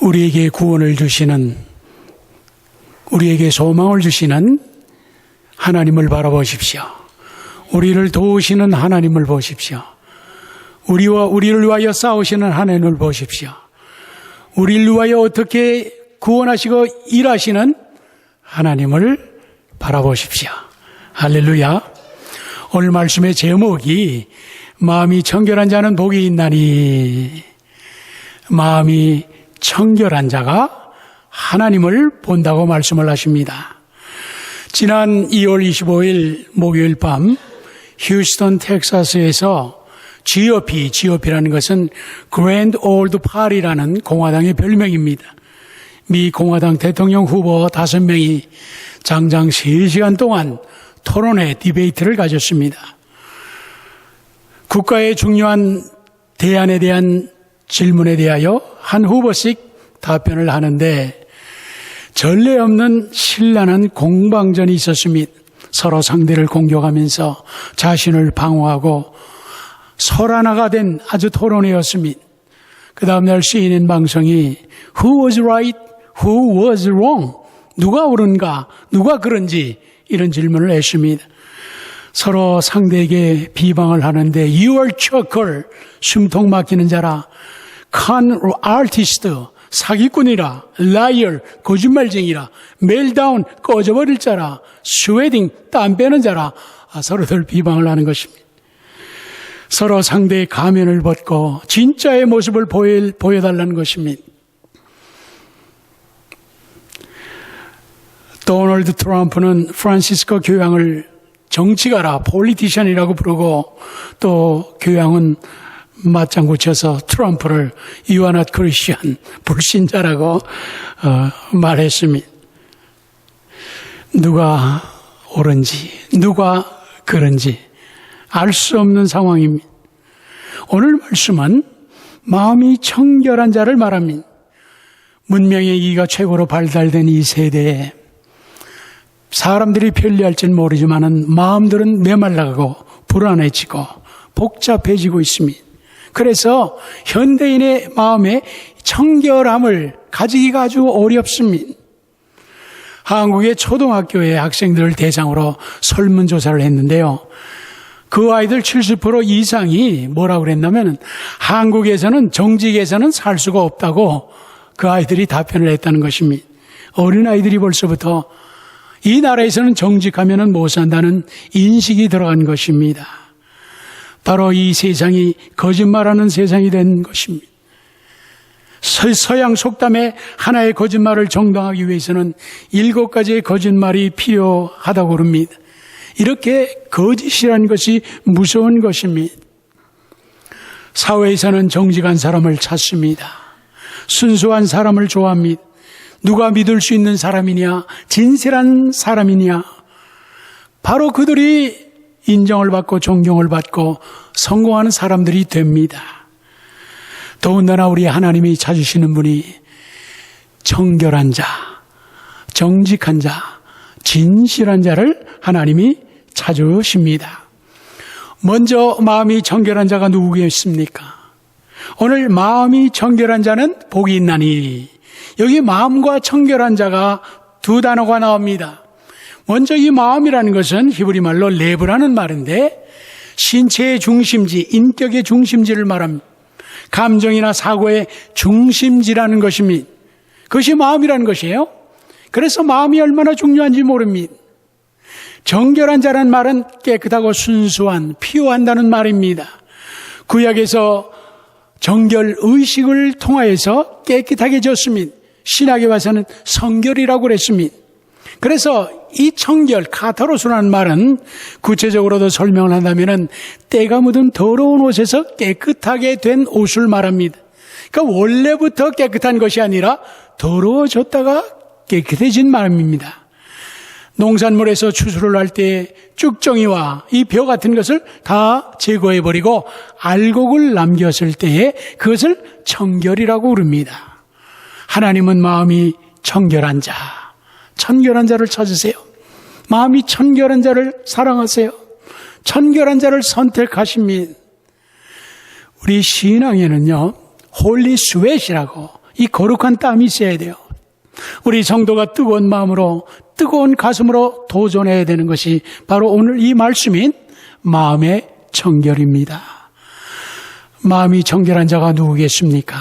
우리에게 구원을 주시는, 우리에게 소망을 주시는 하나님을 바라보십시오. 우리를 도우시는 하나님을 보십시오. 우리를 위하여 싸우시는 하나님을 보십시오. 우리를 위하여 어떻게 구원하시고 일하시는 하나님을 바라보십시오. 할렐루야. 오늘 말씀의 제목이 마음이 청결한 자는 복이 있나니, 마음이 청결한 자가 하나님을 본다고 말씀을 하십니다. 지난 2월 25일 목요일 밤 휴스턴 텍사스에서 GOP라는 것은 Grand Old Party라는 공화당의 별명입니다. 미 공화당 대통령 후보 5명이 장장 3시간 동안 토론회 디베이트를 가졌습니다. 국가의 중요한 대안에 대한 질문에 대하여 한 후보씩 답변을 하는데 전례 없는 신랄한 공방전이 있었습니다. 서로 상대를 공격하면서 자신을 방어하고 설하나가 된 아주 토론회였습니다. 그 다음날 CNN 방송이 Who was right? Who was wrong? 누가 옳은가? 누가 그런지 이런 질문을 했습니다. 서로 상대에게 비방을 하는데 You are choker, 숨통 막히는 자라, con artist, 사기꾼이라, liar, 거짓말쟁이라, meltdown, 꺼져버릴 자라, sweating, 땀 빼는 자라, 서로들 비방을 하는 것입니다. 서로 상대의 가면을 벗고 진짜의 모습을 보여달라는 것입니다. 도널드 트럼프는 프란시스코 교양을 정치가라, 폴리티션이라고 부르고 또 교양은 맞장구 쳐서 트럼프를 You are not Christian, 불신자라고 말했습니다. 누가 옳은지, 누가 그런지 알 수 없는 상황입니다. 오늘 말씀은 마음이 청결한 자를 말합니다. 문명의 이가 최고로 발달된 이 세대에 사람들이 편리할지는 모르지만은 마음들은 메말라가고 불안해지고 복잡해지고 있습니다. 그래서 현대인의 마음에 청결함을 가지기가 아주 어렵습니다. 한국의 초등학교의 학생들을 대상으로 설문조사를 했는데요. 그 아이들 70% 이상이 뭐라고 그랬냐면 한국에서는 정직에서는 살 수가 없다고 그 아이들이 답변을 했다는 것입니다. 어린아이들이 벌써부터 이 나라에서는 정직하면 못 산다는 인식이 들어간 것입니다. 바로 이 세상이 거짓말하는 세상이 된 것입니다. 서양 속담에 하나의 거짓말을 정당하기 위해서는 7가지의 거짓말이 필요하다고 그럽니다. 이렇게 거짓이라는 것이 무서운 것입니다. 사회에서는 정직한 사람을 찾습니다. 순수한 사람을 좋아합니다. 누가 믿을 수 있는 사람이냐, 진실한 사람이냐, 바로 그들이 인정을 받고 존경을 받고 성공하는 사람들이 됩니다. 더군다나 우리 하나님이 찾으시는 분이 청결한 자, 정직한 자, 진실한 자를 하나님이 찾으십니다. 먼저 마음이 청결한 자가 누구겠습니까? 오늘 마음이 청결한 자는 복이 있나니, 여기 마음과 청결한 자가 두 단어가 나옵니다. 먼저 이 마음이라는 것은 히브리 말로 레브라는 말인데 신체의 중심지, 인격의 중심지를 말합니다. 감정이나 사고의 중심지라는 것입니다. 그것이 마음이라는 것이에요. 그래서 마음이 얼마나 중요한지 모릅니다. 정결한 자라는 말은 깨끗하고 순수한, 피요한다는 말입니다. 구약에서 정결 의식을 통하여서 깨끗하게 졌습니다. 신약에 와서는 성결이라고 그랬습니다. 그래서 이 청결, 카타로스라는 말은 구체적으로도 설명을 한다면 때가 묻은 더러운 옷에서 깨끗하게 된 옷을 말합니다. 그러니까 원래부터 깨끗한 것이 아니라 더러워졌다가 깨끗해진 말입니다. 농산물에서 추수를 할 때 쭉정이와 이 벼 같은 것을 다 제거해버리고 알곡을 남겼을 때에 그것을 청결이라고 부릅니다. 하나님은 마음이 청결한 자, 청결한 자를 찾으세요. 마음이 청결한 자를 사랑하세요. 청결한 자를 선택하십니다. 우리 신앙에는요, 홀리 스웨트이라고 이 거룩한 땀이 있어야 돼요. 우리 성도가 뜨거운 마음으로, 뜨거운 가슴으로 도전해야 되는 것이 바로 오늘 이 말씀인 마음의 청결입니다. 마음이 청결한 자가 누구겠습니까?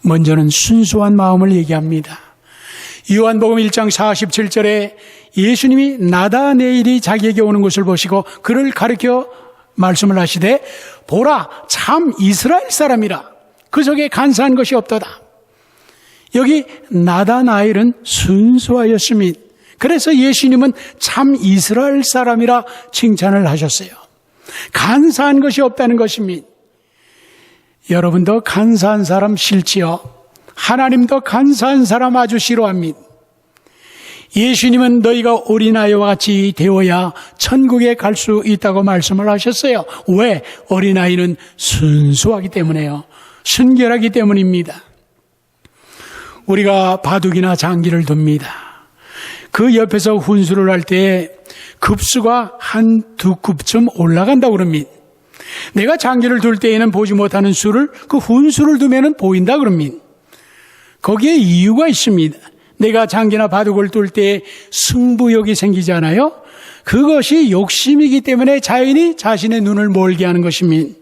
먼저는 순수한 마음을 얘기합니다. 요한복음 1장 47절에 예수님이 나다네일이 자기에게 오는 것을 보시고 그를 가리켜 말씀을 하시되 보라 참 이스라엘 사람이라 그 속에 간사한 것이 없도다. 여기 나다나엘은 순수하였음이 그래서 예수님은 참 이스라엘 사람이라 칭찬을 하셨어요. 간사한 것이 없다는 것입니다. 여러분도 간사한 사람 싫지요? 하나님도 간사한 사람 아주 싫어합니다. 예수님은 너희가 어린아이와 같이 되어야 천국에 갈 수 있다고 말씀을 하셨어요. 왜? 어린아이는 순수하기 때문에요. 순결하기 때문입니다. 우리가 바둑이나 장기를 둡니다. 그 옆에서 훈수를 할 때 급수가 한두 급쯤 올라간다고 그럽니다. 내가 장기를 둘 때에는 보지 못하는 수를 그 훈수를 두면은 보인다 그럽니다. 거기에 이유가 있습니다. 내가 장기나 바둑을 둘 때 승부욕이 생기잖아요. 그것이 욕심이기 때문에 자연히 자신의 눈을 멀게 하는 것입니다.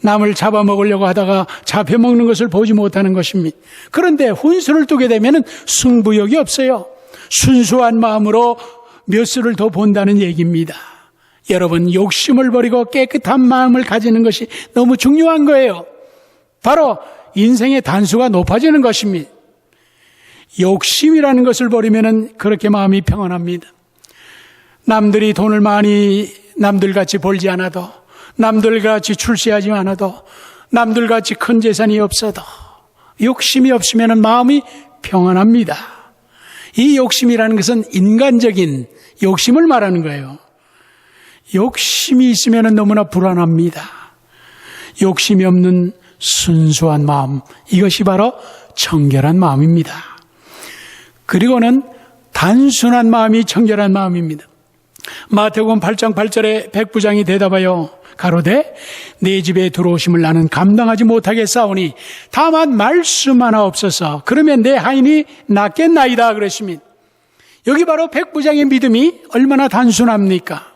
남을 잡아먹으려고 하다가 잡혀먹는 것을 보지 못하는 것입니다. 그런데 훈수를 두게 되면 승부욕이 없어요. 순수한 마음으로 몇 수를 더 본다는 얘기입니다. 여러분, 욕심을 버리고 깨끗한 마음을 가지는 것이 너무 중요한 거예요. 바로 인생의 단수가 높아지는 것입니다. 욕심이라는 것을 버리면 그렇게 마음이 평안합니다. 남들이 돈을 많이 남들같이 벌지 않아도, 남들같이 출세하지 않아도, 남들같이 큰 재산이 없어도 욕심이 없으면 마음이 평안합니다. 이 욕심이라는 것은 인간적인 욕심을 말하는 거예요. 욕심이 있으면 너무나 불안합니다. 욕심이 없는 순수한 마음, 이것이 바로 청결한 마음입니다. 그리고는 단순한 마음이 청결한 마음입니다. 마태복음 8장 8절에 백부장이 대답하여 가로되 내 집에 들어오심을 나는 감당하지 못하겠사오니 다만 말씀 하나 없어서 그러면 내 하인이 낫겠나이다 그랬습니다. 여기 바로 백부장의 믿음이 얼마나 단순합니까?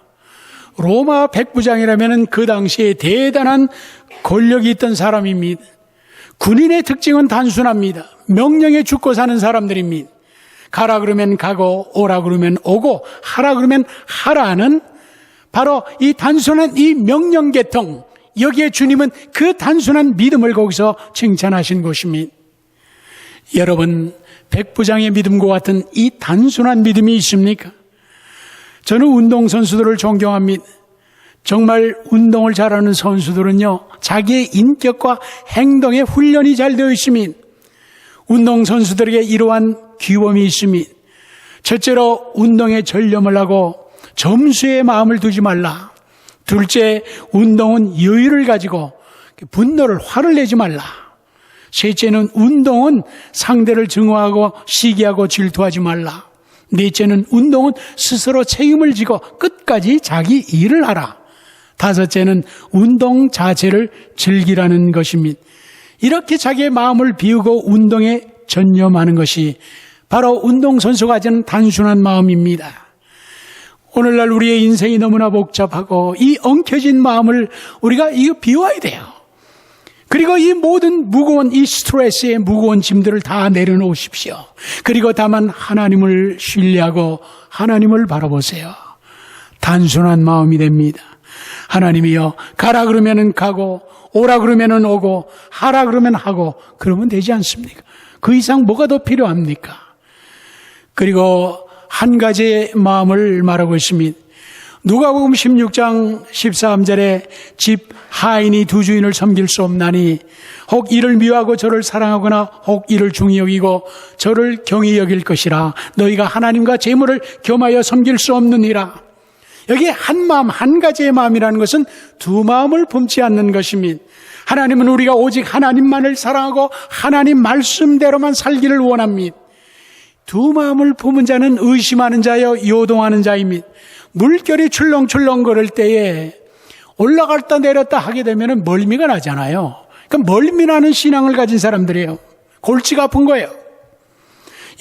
로마 백부장이라면 그 당시에 대단한 권력이 있던 사람입니다. 군인의 특징은 단순합니다. 명령에 죽고 사는 사람들입니다. 가라 그러면 가고 오라 그러면 오고 하라 그러면 하라는 바로 이 단순한 이 명령 계통, 여기에 주님은 그 단순한 믿음을 거기서 칭찬하신 것입니다. 여러분, 백부장의 믿음과 같은 이 단순한 믿음이 있습니까? 저는 운동선수들을 존경합니다. 정말 운동을 잘하는 선수들은요, 자기의 인격과 행동에 훈련이 잘 되어 있습니다. 운동선수들에게 이러한 규범이 있습니다. 첫째로 운동에 전념을 하고 점수에 마음을 두지 말라. 둘째, 운동은 여유를 가지고 분노를, 화를 내지 말라. 셋째는 운동은 상대를 증오하고 시기하고 질투하지 말라. 넷째는 운동은 스스로 책임을 지고 끝까지 자기 일을 하라. 다섯째는 운동 자체를 즐기라는 것입니다. 이렇게 자기의 마음을 비우고 운동에 전념하는 것이 바로 운동선수가 가지는 단순한 마음입니다. 오늘날 우리의 인생이 너무나 복잡하고 이 엉켜진 마음을 우리가 이거 비워야 돼요. 그리고 이 모든 무거운 이 스트레스의 무거운 짐들을 다 내려놓으십시오. 그리고 다만 하나님을 신뢰하고 하나님을 바라보세요. 단순한 마음이 됩니다. 하나님이여, 가라 그러면은 가고 오라 그러면은 오고 하라 그러면 하고 그러면 되지 않습니까? 그 이상 뭐가 더 필요합니까? 그리고 한 가지의 마음을 말하고 있습니다. 누가복음 16장 13절에 집 하인이 두 주인을 섬길 수 없나니 혹 이를 미워하고 저를 사랑하거나 혹 이를 중히 여기고 저를 경히 여길 것이라. 너희가 하나님과 재물을 겸하여 섬길 수 없느니라. 여기 한 마음, 한 가지의 마음이라는 것은 두 마음을 품지 않는 것입니다. 하나님은 우리가 오직 하나님만을 사랑하고 하나님 말씀대로만 살기를 원합니다. 두 마음을 품은 자는 의심하는 자여 요동하는 자입니다. 물결이 출렁출렁 거릴 때에 올라갔다 내렸다 하게 되면 멀미가 나잖아요. 그러니까 멀미 나는 신앙을 가진 사람들이에요. 골치가 아픈 거예요.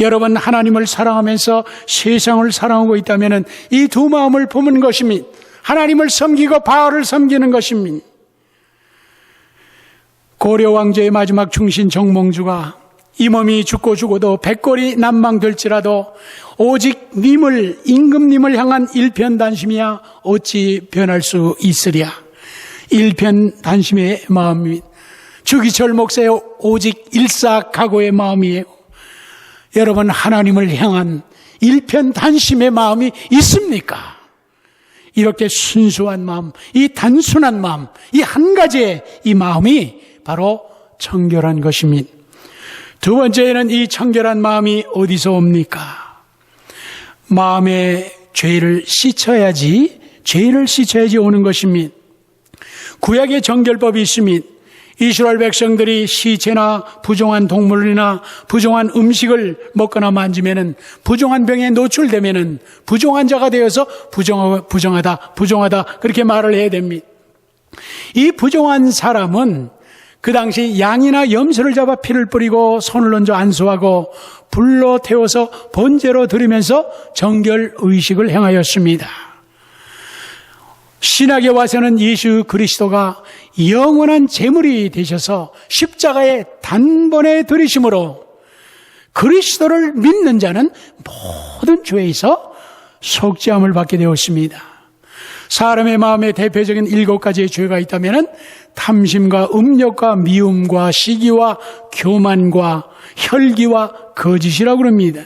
여러분, 하나님을 사랑하면서 세상을 사랑하고 있다면 이 두 마음을 품은 것입니다. 하나님을 섬기고 바알을 섬기는 것입니다. 고려 왕조의 마지막 충신 정몽주가 이 몸이 죽고 죽어도 백골이 난망될지라도 오직 님을, 임금님을 향한 일편단심이야 어찌 변할 수 있으랴. 일편단심의 마음이 주기철 목사의 오직 일사각오의 마음이에요. 여러분, 하나님을 향한 일편단심의 마음이 있습니까? 이렇게 순수한 마음, 이 단순한 마음, 이 한 가지의 이 마음이 바로 청결한 것입니다. 두 번째는 이 청결한 마음이 어디서 옵니까? 마음의 죄를 씻어야지 오는 것입니다. 구약의 정결법이 있습니다. 이스라엘 백성들이 시체나 부정한 동물이나 부정한 음식을 먹거나 만지면은 부정한 병에 노출되면은 부정한 자가 되어서 부정하다 그렇게 말을 해야 됩니다. 이 부정한 사람은 그 당시 양이나 염소를 잡아 피를 뿌리고 손을 얹어 안수하고 불로 태워서 번제로 드리면서 정결 의식을 행하였습니다. 신약에 와서는 예수 그리스도가 영원한 제물이 되셔서 십자가에 단번에 들이심으로 그리스도를 믿는 자는 모든 죄에서 속죄함을 받게 되었습니다. 사람의 마음에 대표적인 7가지의 죄가 있다면 탐심과 음욕과 미움과 시기와 교만과 혈기와 거짓이라고 합니다.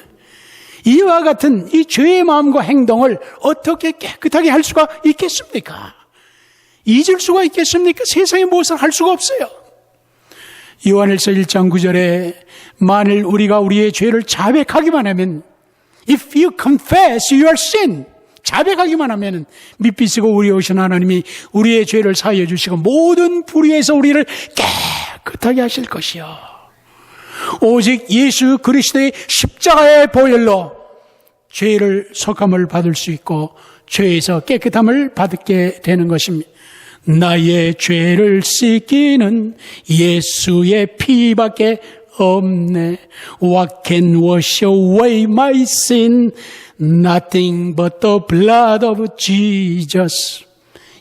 이와 같은 이 죄의 마음과 행동을 어떻게 깨끗하게 할 수가 있겠습니까? 잊을 수가 있겠습니까? 세상에 무엇을 할 수가 없어요. 요한일서 1장 9절에 만일 우리가 우리의 죄를 자백하기만 하면 If you confess your sin, 자백하기만 하면 믿으시고 우리 오신 하나님이 우리의 죄를 사하여 주시고 모든 불의에서 우리를 깨끗하게 하실 것이요. 오직 예수 그리스도의 십자가의 보혈로 죄를 속함을 받을 수 있고 죄에서 깨끗함을 받게 되는 것입니다. 나의 죄를 씻기는 예수의 피밖에 없네. What can wash away my sin? Nothing but the blood of Jesus.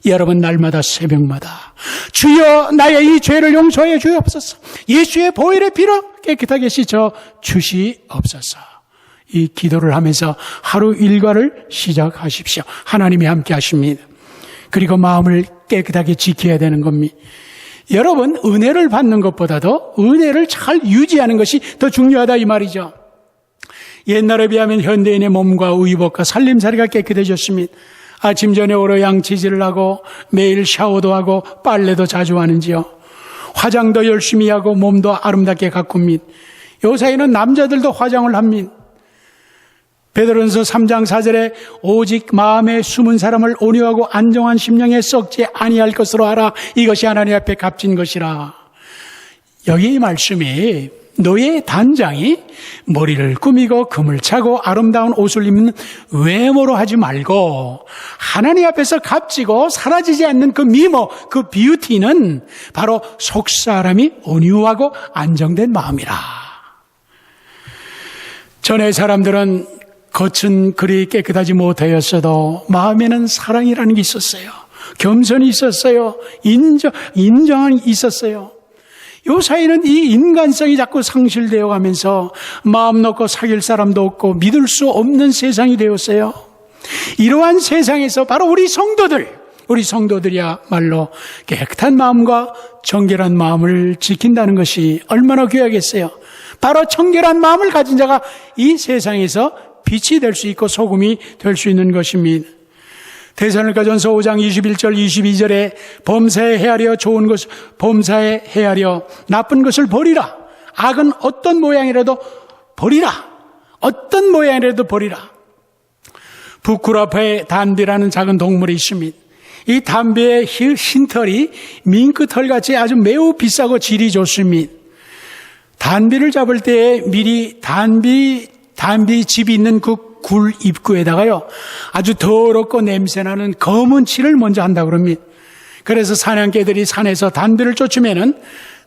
여러분, 날마다 새벽마다 주여 나의 이 죄를 용서해 주옵소서. 예수의 보혈의 피로 깨끗하게 씻어 주시옵소서. 이 기도를 하면서 하루 일과를 시작하십시오. 하나님이 함께 하십니다. 그리고 마음을 깨끗하게 지켜야 되는 겁니다. 여러분, 은혜를 받는 것보다도 은혜를 잘 유지하는 것이 더 중요하다 이 말이죠. 옛날에 비하면 현대인의 몸과 의복과 살림살이가 깨끗해졌습니다. 아침 저녁으로 양치질을 하고 매일 샤워도 하고 빨래도 자주 하는지요. 화장도 열심히 하고 몸도 아름답게 가꿉니다. 요사이는 남자들도 화장을 합니다. 베드로전서 3장 4절에 오직 마음에 숨은 사람을 온유하고 안정한 심령에 썩지 아니할 것으로 알아. 이것이 하나님 앞에 값진 것이라. 여기 이 말씀이 너의 단장이 머리를 꾸미고 금을 차고 아름다운 옷을 입는 외모로 하지 말고 하나님 앞에서 값지고 사라지지 않는 그 미모, 그 뷰티는 바로 속사람이 온유하고 안정된 마음이라. 전에 사람들은 겉은 그리 깨끗하지 못하였어도 마음에는 사랑이라는 게 있었어요. 겸손이 있었어요. 인정이 있었어요. 요 사이는 이 인간성이 자꾸 상실되어 가면서 마음 놓고 사귈 사람도 없고 믿을 수 없는 세상이 되었어요. 이러한 세상에서 바로 우리 성도들이야말로 깨끗한 마음과 정결한 마음을 지킨다는 것이 얼마나 귀하겠어요. 바로 정결한 마음을 가진 자가 이 세상에서 빛이 될 수 있고 소금이 될 수 있는 것입니다. 데살로니가전서 5장 21절 22절에 범사에 헤아려 좋은 것을 범사에 헤아려 나쁜 것을 버리라. 악은 어떤 모양이라도 버리라. 어떤 모양이라도 버리라. 북구라파에 단비라는 작은 동물이 있습니다. 이 단비의 흰털이 밍크털같이 아주 매우 비싸고 질이 좋습니다. 단비를 잡을 때 미리 단비 집이 있는 그 굴 입구에다가요 아주 더럽고 냄새나는 검은 칠을 먼저 한다고 합니다. 그래서 사냥개들이 산에서 단비를 쫓으면은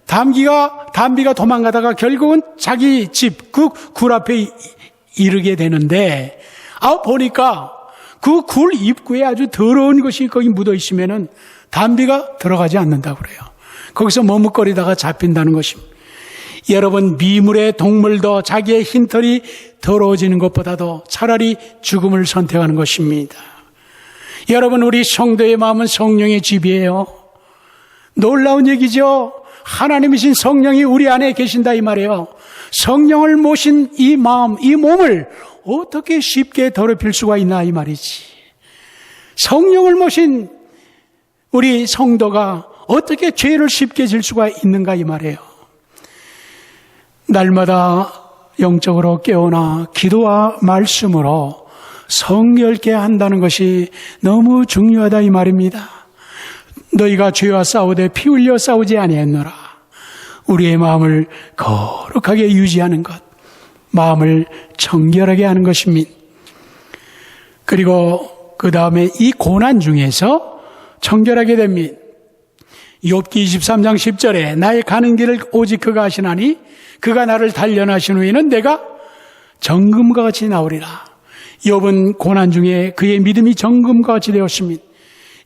담비가 도망가다가 결국은 자기 집, 그 굴 앞에 이르게 되는데, 보니까 그 굴 입구에 아주 더러운 것이 거기 묻어 있으면은 담비가 들어가지 않는다고 그래요. 거기서 머뭇거리다가 잡힌다는 것입니다. 여러분, 미물의 동물도 자기의 흰털이 더러워지는 것보다도 차라리 죽음을 선택하는 것입니다. 여러분, 우리 성도의 마음은 성령의 집이에요. 놀라운 얘기죠. 하나님이신 성령이 우리 안에 계신다 이 말이에요. 성령을 모신 이 마음, 이 몸을 어떻게 쉽게 더럽힐 수가 있나 이 말이지. 성령을 모신 우리 성도가 어떻게 죄를 쉽게 질 수가 있는가 이 말이에요. 날마다 영적으로 깨어나 기도와 말씀으로 성결케 한다는 것이 너무 중요하다 이 말입니다. 너희가 죄와 싸우되 피 흘려 싸우지 아니했노라. 우리의 마음을 거룩하게 유지하는 것, 마음을 정결하게 하는 것입니다. 그리고 그 다음에 이 고난 중에서 정결하게 됩니다. 욥기 23장 10절에 나의 가는 길을 오직 그가 아시나니 그가 나를 단련하신 후에는 내가 정금과 같이 나오리라. 욥은 고난 중에 그의 믿음이 정금과 같이 되었습니다.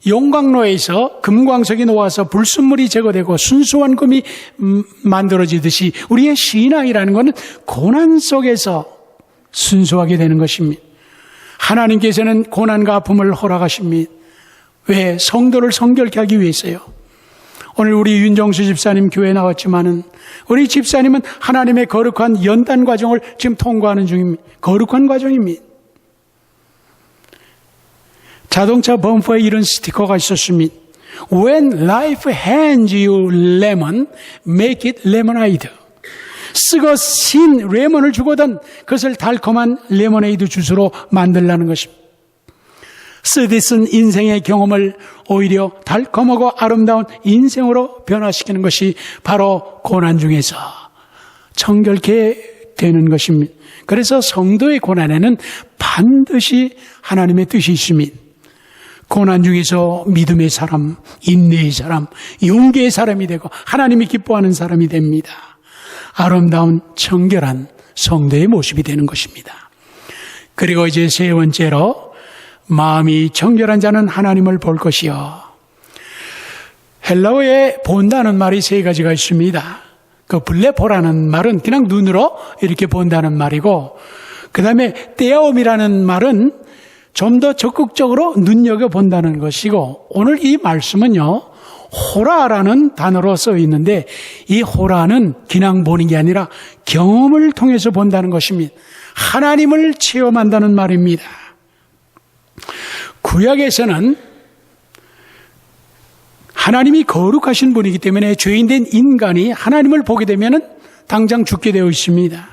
용광로에서 금광석이 놓아서 불순물이 제거되고 순수한 금이 만들어지듯이 우리의 신앙이라는 것은 고난 속에서 순수하게 되는 것입니다. 하나님께서는 고난과 아픔을 허락하십니다. 왜? 성도를 성결케 하기 위해서요. 오늘 우리 윤정수 집사님 교회에 나왔지만은 우리 집사님은 하나님의 거룩한 연단 과정을 지금 통과하는 중입니다. 거룩한 과정입니다. 자동차 범퍼에 이런 스티커가 있었습니다. When life hands you lemon, make it lemonade. 쓰고 신 레몬을 주거든 그것을 달콤한 레모네이드 주스로 만들라는 것입니다. 쓰디 쓴 인생의 경험을 오히려 달콤하고 아름다운 인생으로 변화시키는 것이 바로 고난 중에서 정결케 되는 것입니다. 그래서 성도의 고난에는 반드시 하나님의 뜻이 있습니다. 고난 중에서 믿음의 사람, 인내의 사람, 용기의 사람이 되고 하나님이 기뻐하는 사람이 됩니다. 아름다운 정결한 성도의 모습이 되는 것입니다. 그리고 이제 세 번째로 마음이 정결한 자는 하나님을 볼 것이요. 헬라어에 본다는 말이 세 가지가 있습니다. 그 블레포라는 말은 그냥 눈으로 이렇게 본다는 말이고, 그 다음에 떼아옴이라는 말은 좀 더 적극적으로 눈여겨본다는 것이고, 오늘 이 말씀은요, 호라라는 단어로 써 있는데, 이 호라는 그냥 보는 게 아니라 경험을 통해서 본다는 것입니다. 하나님을 체험한다는 말입니다. 구약에서는 하나님이 거룩하신 분이기 때문에 죄인된 인간이 하나님을 보게 되면 당장 죽게 되어 있습니다.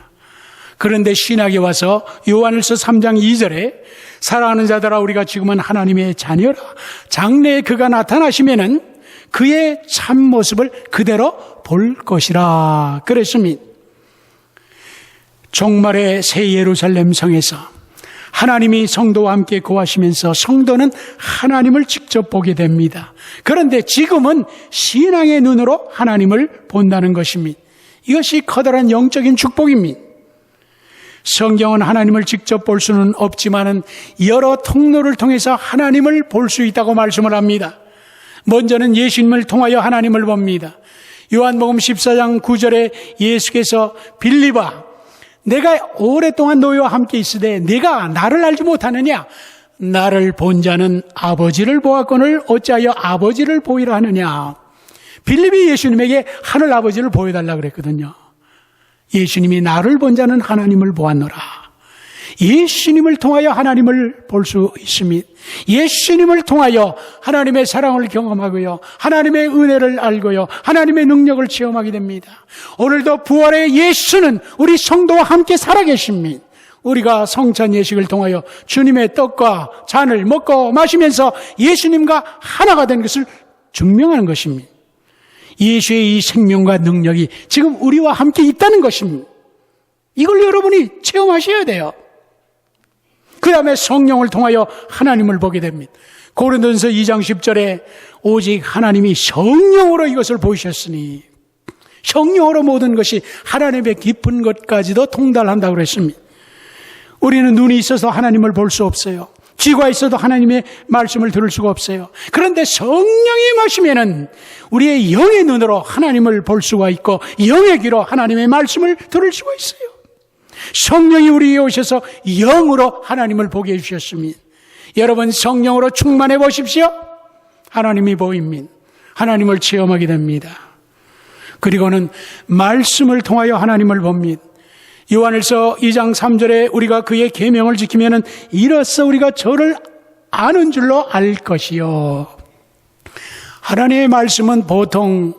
그런데 신약에 와서 요한일서 3장 2절에 사랑하는 자들아 우리가 지금은 하나님의 자녀라. 장래에 그가 나타나시면은 그의 참모습을 그대로 볼 것이라 그랬습니다. 종말의 새 예루살렘 성에서 하나님이 성도와 함께 거하시면서 성도는 하나님을 직접 보게 됩니다. 그런데 지금은 신앙의 눈으로 하나님을 본다는 것입니다. 이것이 커다란 영적인 축복입니다. 성경은 하나님을 직접 볼 수는 없지만은 여러 통로를 통해서 하나님을 볼 수 있다고 말씀을 합니다. 먼저는 예수님을 통하여 하나님을 봅니다. 요한복음 14장 9절에 예수께서 빌립아 내가 오랫동안 너희와 함께 있으되 네가 나를 알지 못하느냐? 나를 본 자는 아버지를 보았거늘 어찌하여 아버지를 보이라 하느냐? 빌립이 예수님에게 하늘 아버지를 보여달라 그랬거든요. 예수님이 나를 본 자는 하나님을 보았노라. 예수님을 통하여 하나님을 볼 수 있습니다. 예수님을 통하여 하나님의 사랑을 경험하고요, 하나님의 은혜를 알고요, 하나님의 능력을 체험하게 됩니다. 오늘도 부활의 예수는 우리 성도와 함께 살아계십니다. 우리가 성찬 예식을 통하여 주님의 떡과 잔을 먹고 마시면서 예수님과 하나가 된 것을 증명하는 것입니다. 예수의 이 생명과 능력이 지금 우리와 함께 있다는 것입니다. 이걸 여러분이 체험하셔야 돼요. 그 다음에 성령을 통하여 하나님을 보게 됩니다. 고린도전서 2장 10절에 오직 하나님이 성령으로 이것을 보이셨으니 성령으로 모든 것이 하나님의 깊은 것까지도 통달한다고 그랬습니다. 우리는 눈이 있어서 하나님을 볼 수 없어요. 귀가 있어도 하나님의 말씀을 들을 수가 없어요. 그런데 성령이 임하시면은 우리의 영의 눈으로 하나님을 볼 수가 있고 영의 귀로 하나님의 말씀을 들을 수가 있어요. 성령이 우리에게 오셔서 영으로 하나님을 보게 해주셨습니다. 여러분 성령으로 충만해 보십시오. 하나님이 보입니다. 하나님을 체험하게 됩니다. 그리고는 말씀을 통하여 하나님을 봅니다. 요한일서 2장 3절에 우리가 그의 계명을 지키면은 이로써 우리가 저를 아는 줄로 알 것이요. 하나님의 말씀은 보통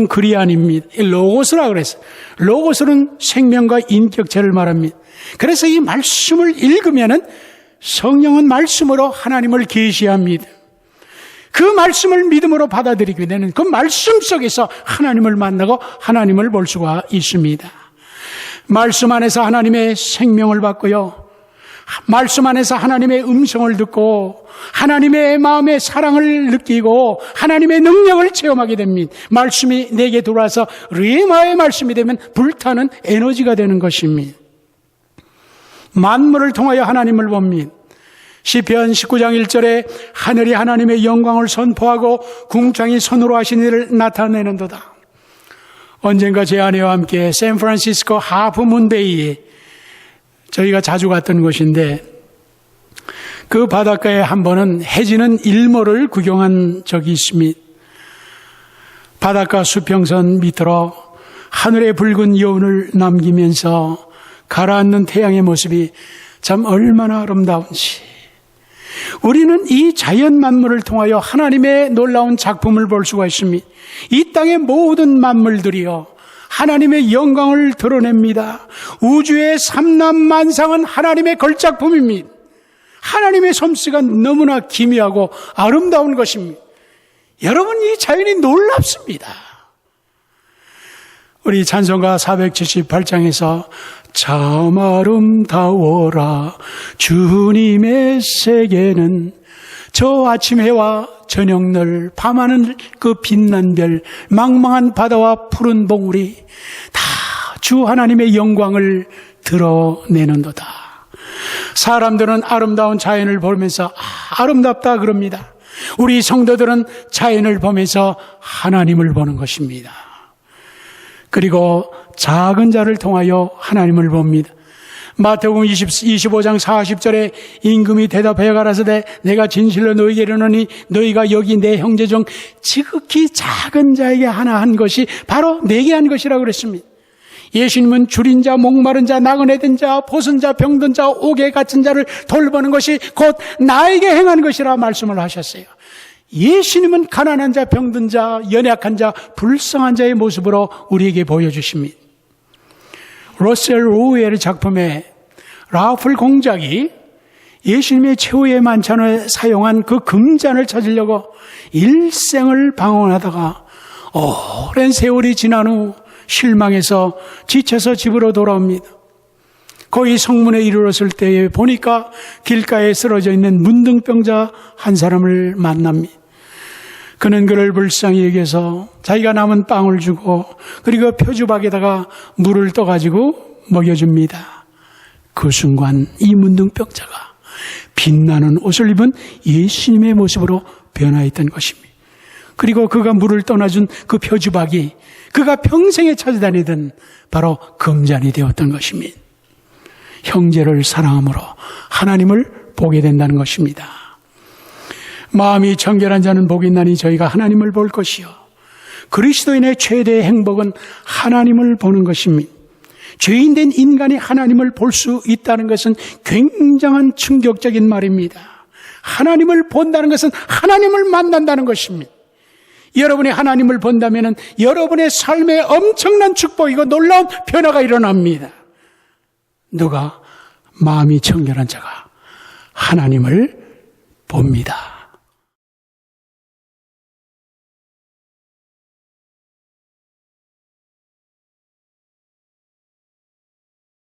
글이 아닙니다. 로고스라 그랬어요. 로고스는 생명과 인격체를 말합니다. 그래서 이 말씀을 읽으면은 성령은 말씀으로 하나님을 계시합니다. 그 말씀을 믿음으로 받아들이게 되는 그 말씀 속에서 하나님을 만나고 하나님을 볼 수가 있습니다. 말씀 안에서 하나님의 생명을 받고요. 말씀 안에서 하나님의 음성을 듣고 하나님의 마음의 사랑을 느끼고 하나님의 능력을 체험하게 됩니다. 말씀이 내게 들어와서 르마의 말씀이 되면 불타는 에너지가 되는 것입니다. 만물을 통하여 하나님을 봅니다. 시편 19장 1절에 하늘이 하나님의 영광을 선포하고 궁창이 손으로 하신 일을 나타내는도다. 언젠가 제 아내와 함께 샌프란시스코 하프문베이에 저희가 자주 갔던 곳인데 그 바닷가에 한 번은 해지는 일몰을 구경한 적이 있습니다. 바닷가 수평선 밑으로 하늘의 붉은 여운을 남기면서 가라앉는 태양의 모습이 참 얼마나 아름다운지. 우리는 이 자연 만물을 통하여 하나님의 놀라운 작품을 볼 수가 있습니다. 이 땅의 모든 만물들이요 하나님의 영광을 드러냅니다. 우주의 삼란만상은 하나님의 걸작품입니다. 하나님의 솜씨가 너무나 기묘하고 아름다운 것입니다. 여러분 이 자연이 놀랍습니다. 우리 찬송가 478장에서 참 아름다워라 주님의 세계는 저 아침 해와 저녁늘 밤하늘 그 빛난 별 망망한 바다와 푸른 봉우리 다 주 하나님의 영광을 드러내는도다. 사람들은 아름다운 자연을 보면서 아름답다 그럽니다. 우리 성도들은 자연을 보면서 하나님을 보는 것입니다. 그리고 작은 자를 통하여 하나님을 봅니다. 마태복음 25장 40절에 임금이 대답하여 가라사대 내가 진실로 너희에게 이르노니 너희가 여기 내 형제 중 지극히 작은 자에게 하나 한 것이 바로 내게 한 것이라고 그랬습니다. 예수님은 줄인 자, 목마른 자, 나그네 된 자, 보선 자, 병든 자, 옥에 갇힌 자를 돌보는 것이 곧 나에게 행한 것이라 말씀을 하셨어요. 예수님은 가난한 자, 병든 자, 연약한 자, 불쌍한 자의 모습으로 우리에게 보여주십니다. 러셀 로우의 작품에 라플 공작이 예수님의 최후의 만찬을 사용한 그 금잔을 찾으려고 일생을 방황하다가 오랜 세월이 지난 후 실망해서 지쳐서 집으로 돌아옵니다. 거의 성문에 이르렀을 때에 보니까 길가에 쓰러져 있는 문둥병자 한 사람을 만납니다. 그는 그를 불쌍히 여겨서 자기가 남은 빵을 주고 그리고 표주박에다가 물을 떠가지고 먹여줍니다. 그 순간 이 문둥병자가 빛나는 옷을 입은 예수님의 모습으로 변화했던 것입니다. 그리고 그가 물을 떠나준 그 표주박이 그가 평생에 찾아다니던 바로 금잔이 되었던 것입니다. 형제를 사랑함으로 하나님을 보게 된다는 것입니다. 마음이 정결한 자는 복이 있나니 저희가 하나님을 볼 것이요. 그리스도인의 최대의 행복은 하나님을 보는 것입니다. 죄인된 인간이 하나님을 볼 수 있다는 것은 굉장한 충격적인 말입니다. 하나님을 본다는 것은 하나님을 만난다는 것입니다. 여러분이 하나님을 본다면 여러분의 삶에 엄청난 축복이고 놀라운 변화가 일어납니다. 누가? 마음이 정결한 자가 하나님을 봅니다.